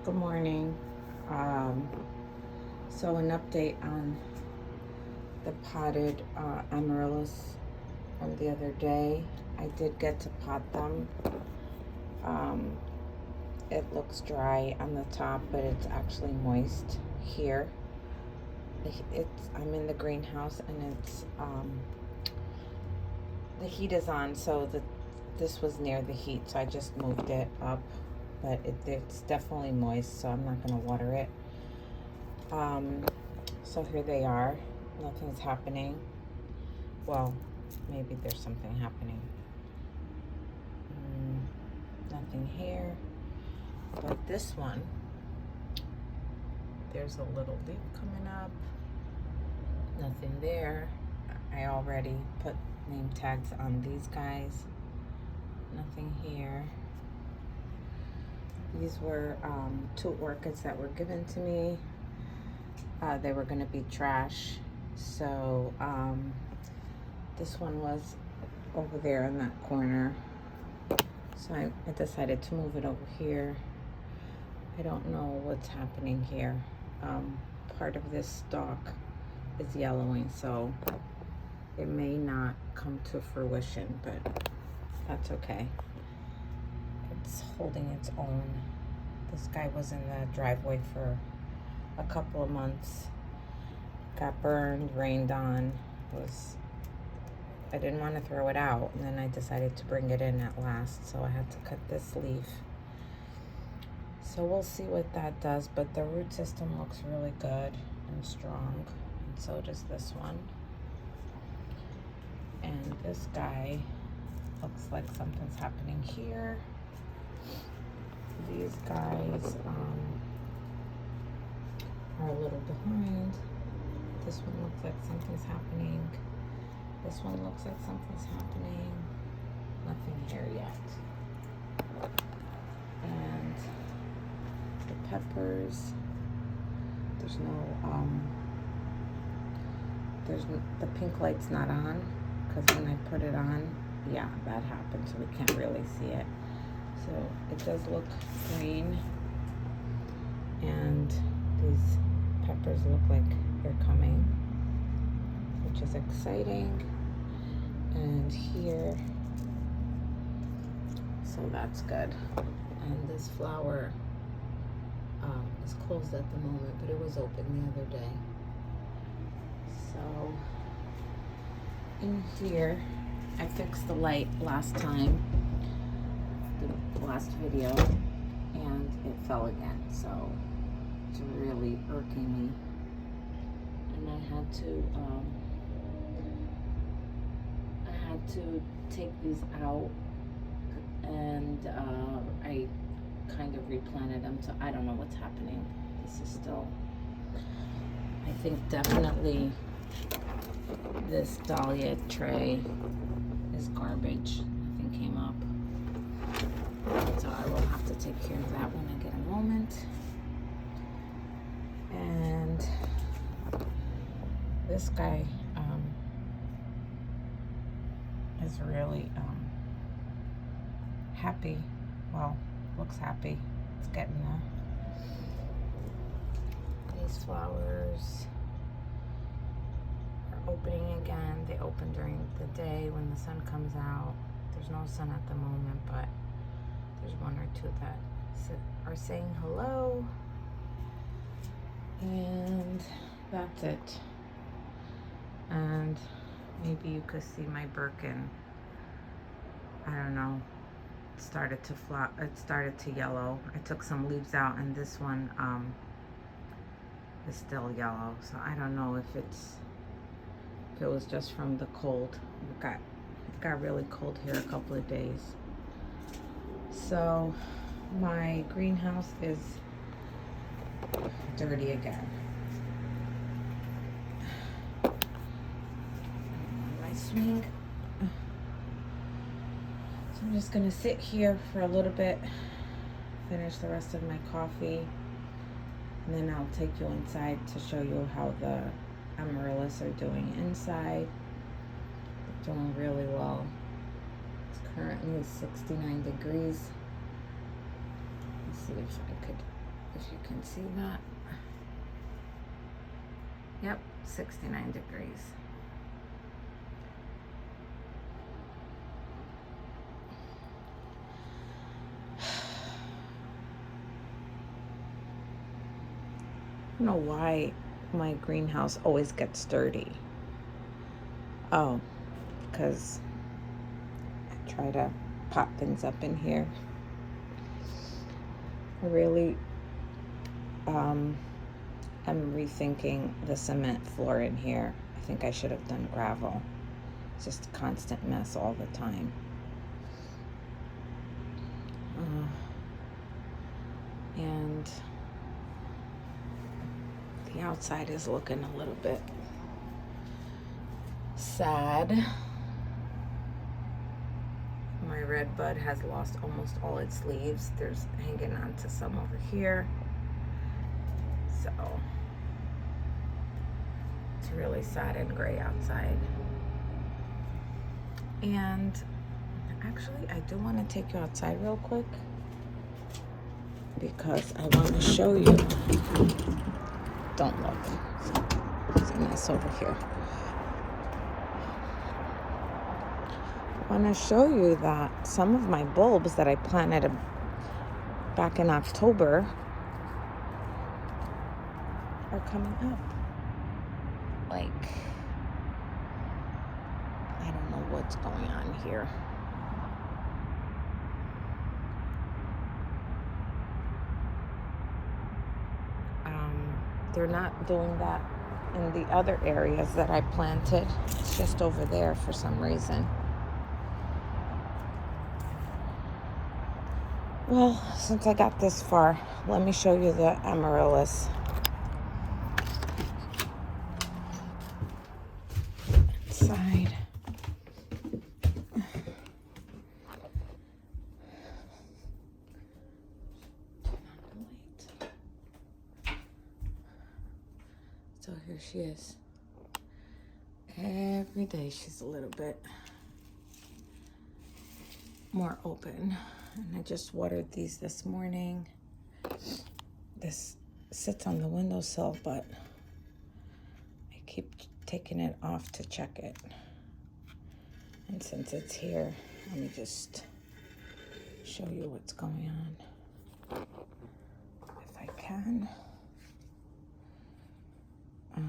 Good morning. Um, so an update on the potted amaryllis from the other day. I did get to pot them. Um, it looks dry on the top, but it's actually moist here. I'm in the greenhouse and the heat is on, so this was near the heat, so I just moved it up. But it's definitely moist, so I'm not gonna water it. So here they are. Nothing's happening. Well, maybe there's something happening. Nothing here. But this one, there's a little leaf coming up. Nothing there. I already put name tags on these guys. Nothing here. These were 2 orchids that were given to me. They were going to be trash. So this one was over there in that corner. So I decided to move it over here. I don't know what's happening here. Part of this stalk is yellowing, so it may not come to fruition, but that's okay. It's holding its own. This guy was in the driveway for a couple of months. Got burned, rained on. I didn't want to throw it out, and then I decided to bring it in at last, so I had to cut this leaf. So we'll see what that does, but the root system looks really good and strong, and so does this one. And this guy looks like something's happening here. These guys are a little behind. This one looks like something's happening. This one looks like something's happening. Nothing here yet. And the peppers, the pink light's not on, because when I put it on, yeah, that happened, so we can't really see it. So it does look green, and these peppers look like they're coming, which is exciting. And here, so that's good. And this flower is closed at the moment, but it was open the other day. So in here, I fixed the light last time, the last video, and it fell again, so it's really irking me. And I had to take these out, and I kind of replanted them, so I don't know what's happening. This is still, I think definitely this dahlia tray is garbage. Nothing came up, so I will have to take care of that when I get a moment. And this guy is really happy. Well, looks happy. It's getting there. These flowers are opening again. They open during the day when the sun comes out. There's no sun at the moment, but there's 1 or 2 that are saying hello. And that's it. And maybe you could see my Birkin. I don't know. It started to yellow. I took some leaves out, and this one is still yellow. So I don't know if it was just from the cold. It got really cold here a couple of days. So my greenhouse is dirty again. My swing. So I'm just gonna sit here for a little bit, finish the rest of my coffee, and then I'll take you inside to show you how the amaryllis are doing inside. They're doing really well. It's currently 69 degrees. Let's see if I could If you can see that. Yep, 69 degrees. I don't know why my greenhouse always gets dirty. Oh, because I try to pot things up in here. I really am rethinking the cement floor in here. I think I should have done gravel. It's just a constant mess all the time. And the outside is looking a little bit sad. My red bud has lost almost all its leaves. There's hanging on to some over here. So it's really sad and gray outside. And actually, I do want to take you outside real quick because I want to show you. Don't look. There's a mess over here. I want to show you that some of my bulbs that I planted back in October are coming up. Like, I don't know what's going on here. They're not doing that in the other areas that I planted. It's just over there for some reason. Well, since I got this far, let me show you the amaryllis. Inside. So here she is. Every day she's a little bit more open. And I just watered these this morning. This sits on the windowsill, but I keep taking it off to check it. And since it's here, let me just show you what's going on. If I can. I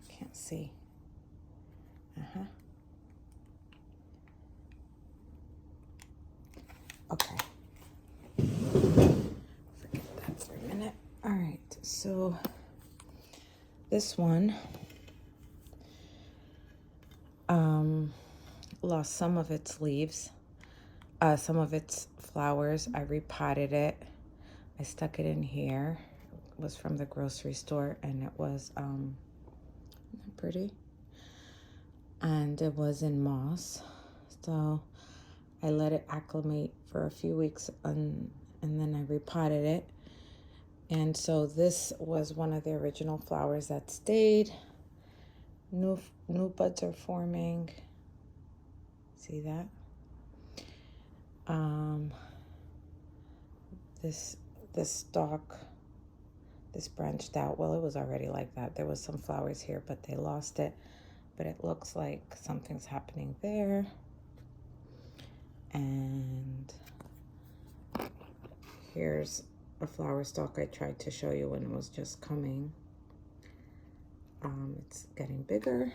can't see. Okay. Forget that for a minute. All right, so this one lost some of its leaves, some of its flowers. I repotted it. I stuck it in here. It was from the grocery store, and it was pretty. And it was in moss. So I let it acclimate for a few weeks, and then I repotted it. And so this was one of the original flowers that stayed. New buds are forming. See that? This stalk, this branched out. Well, it was already like that. There was some flowers here, but they lost it. But it looks like something's happening there. And here's a flower stalk I tried to show you when it was just coming. It's getting bigger.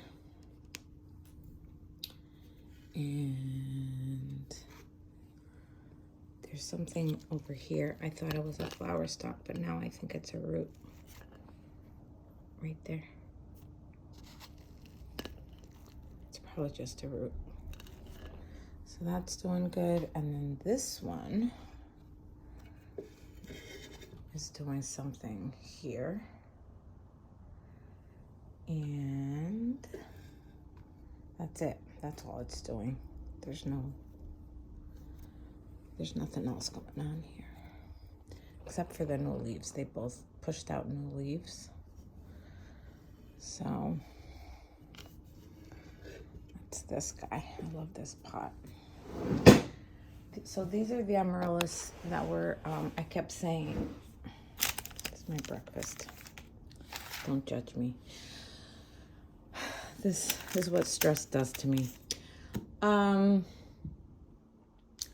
And there's something over here. I thought it was a flower stalk, but now I think it's a root. Right there. It's probably just a root. So that's doing good. And then this one is doing something here. And that's it. That's all it's doing. There's nothing else going on here. Except for the new leaves. They both pushed out new leaves. So that's this guy. I love this pot. So these are the amaryllis that were, I kept saying, it's my breakfast. Don't judge me. This is what stress does to me.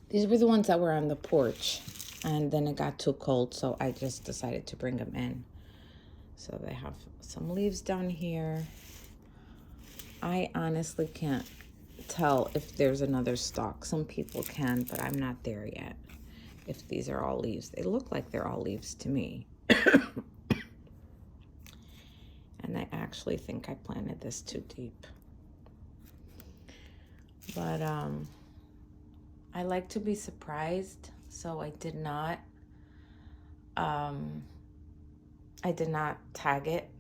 These were the ones that were on the porch, and then it got too cold, so I just decided to bring them in. So they have some leaves down here. I honestly can't tell if there's another stalk. Some people can, but I'm not there yet. If these are all leaves. They look like they're all leaves to me. And I actually think I planted this too deep. But I like to be surprised, so I did not tag it.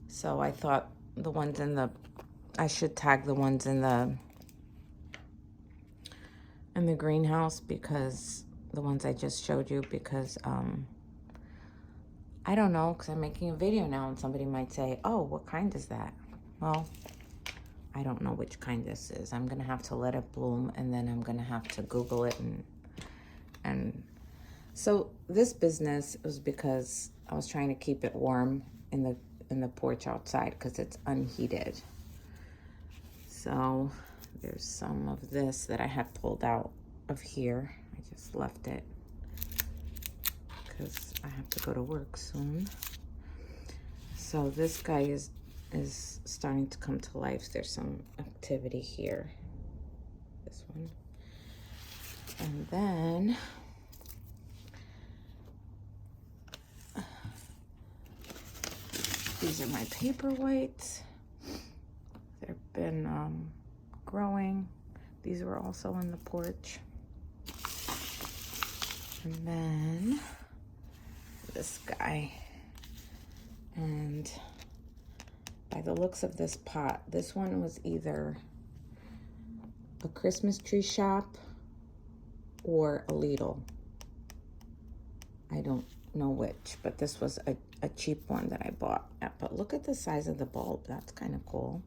So I thought the ones in the, I should tag the ones in the greenhouse, because the ones I just showed you, because I don't know, because I'm making a video now and somebody might say, oh, what kind is that? Well, I don't know which kind this is. I'm gonna have to let it bloom, and then I'm gonna have to Google it. And so this business was because I was trying to keep it warm in the porch outside, because it's unheated. So there's some of this that I had pulled out of here. I just left it because I have to go to work soon. So this guy is starting to come to life. There's some activity here. This one. And then these are my paper whites. They've been growing. These were also in the porch. And then this guy. And by the looks of this pot, this one was either a Christmas tree shop or a Lidl. I don't know which, but this was a cheap one that I bought. But look at the size of the bulb. That's kind of cool.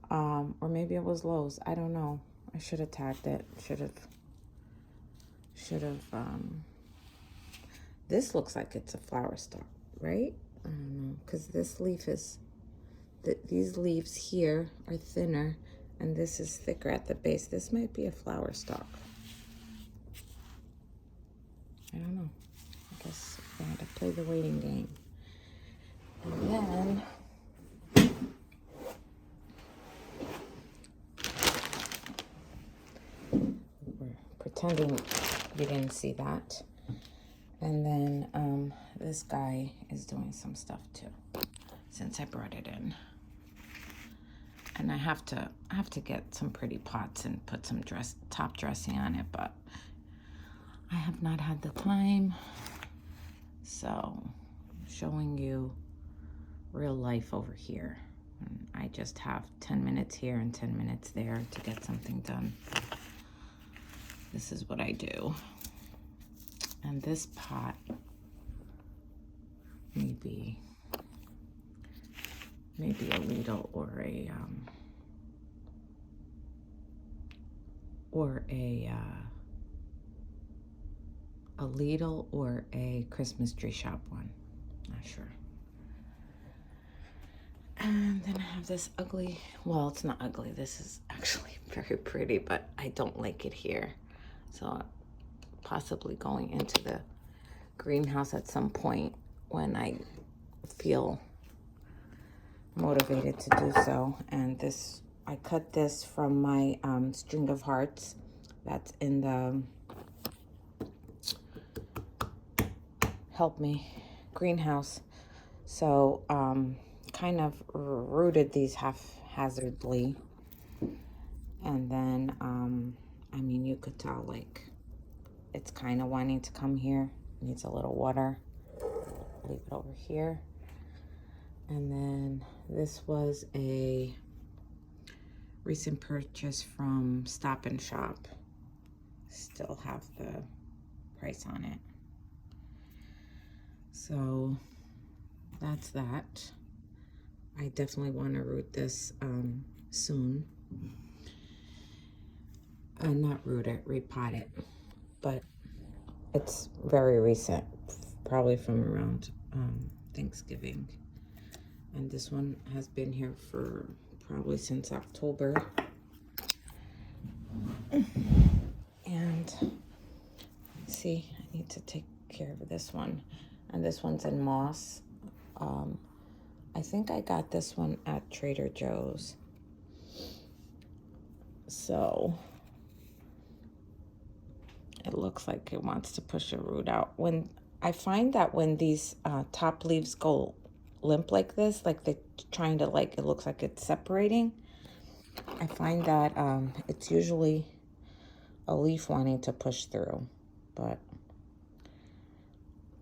Or maybe it was Lowe's. I don't know. I should have tagged it. Should have. This looks like it's a flower stalk, right? I don't know, because this leaf is, these leaves here are thinner, and this is thicker at the base. This might be a flower stalk. I don't know. I guess I had to play the waiting game. And then we're pretending you didn't see that. And then this guy is doing some stuff too, since I brought it in. And I have to get some pretty pots and put some top dressing on it, but I have not had the time. So I'm showing you real life over here. And I just have 10 minutes here and 10 minutes there to get something done. This is what I do. And this pot, maybe a Lidl or a Lidl or a Christmas tree shop one. Not sure. And then I have this ugly, well, it's not ugly. This is actually very pretty, but I don't like it here. So possibly going into the greenhouse at some point when I feel motivated to do so. And this, I cut this from my string of hearts that's in the Help Me greenhouse. So kind of rooted these haphazardly, and then I mean, you could tell like it's kind of wanting to come here. Needs a little water. Leave it over here. And then this was a recent purchase from Stop and Shop. Still have the price on it. So that's that. I definitely want to root this soon. not root it, repot it. But it's very recent, probably from around Thanksgiving. And this one has been here for probably since October. And see, I need to take care of this one. And this one's in moss. I think I got this one at Trader Joe's. So it looks like it wants to push a root out. When I find that when these top leaves go limp like this, like they're trying to, like, it looks like it's separating, I find that it's usually a leaf wanting to push through, but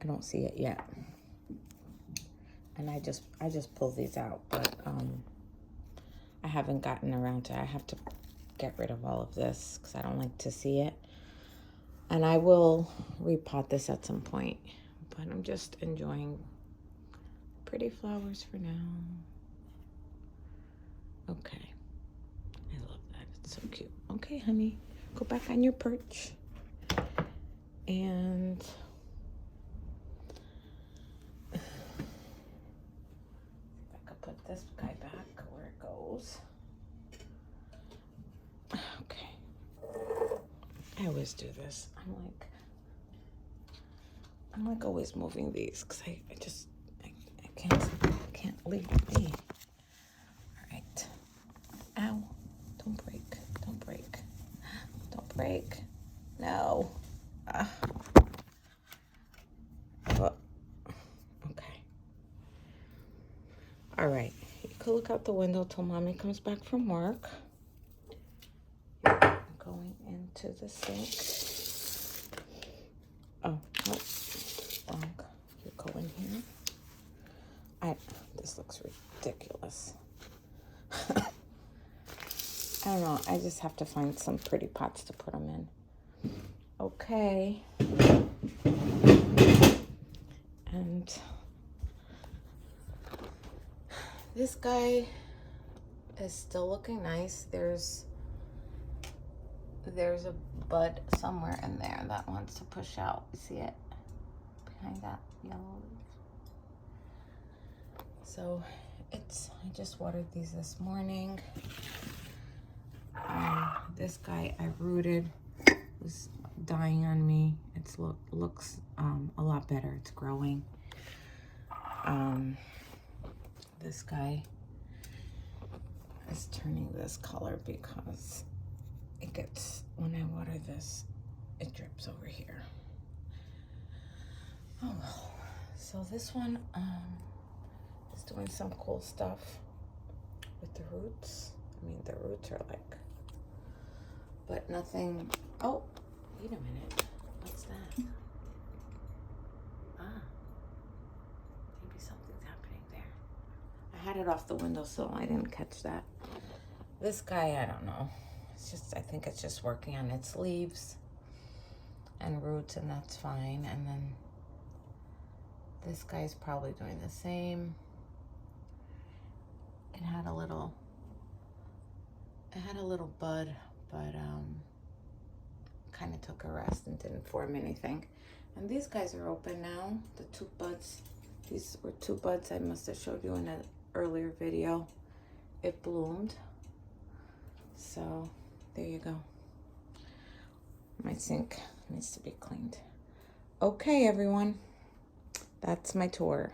I don't see it yet. And I just pulled these out, but I haven't gotten around to it. I have to get rid of all of this because I don't like to see it. And I will repot this at some point, but I'm just enjoying pretty flowers for now. Okay, I love that. It's so cute. Okay, honey, go back on your perch. And put this guy back where it goes. Okay. I always do this. I'm like always moving these because I can't leave it be. All right. Ow. Don't break. Don't break. Don't break. No. Oh. Okay. All right, you could look out the window till Mommy comes back from work. I'm going into the sink. Oh, no, wrong. You go in here. This looks ridiculous. I don't know, I just have to find some pretty pots to put them in. Okay. And this guy is still looking nice. There's a bud somewhere in there that wants to push out. See it behind that yellow leaf? So I just watered these this morning. This guy I rooted was dying on me. It looks a lot better. It's growing. This guy is turning this color because it gets, when I water this, it drips over here. Oh well. So this one is doing some cool stuff with the roots. I mean, the roots are like, but nothing. Oh, wait a minute. What's that? Maybe something's happening there. I had it off the windowsill. I didn't catch that. This guy, I don't know. I think it's just working on its leaves and roots, and that's fine. And then this guy's probably doing the same. It had a little bud, but kind of took a rest and didn't form anything. And these guys are open now. The two buds, these were two buds I must have showed you in an earlier video. It bloomed. So there you go. My sink needs to be cleaned. Okay, everyone. That's my tour.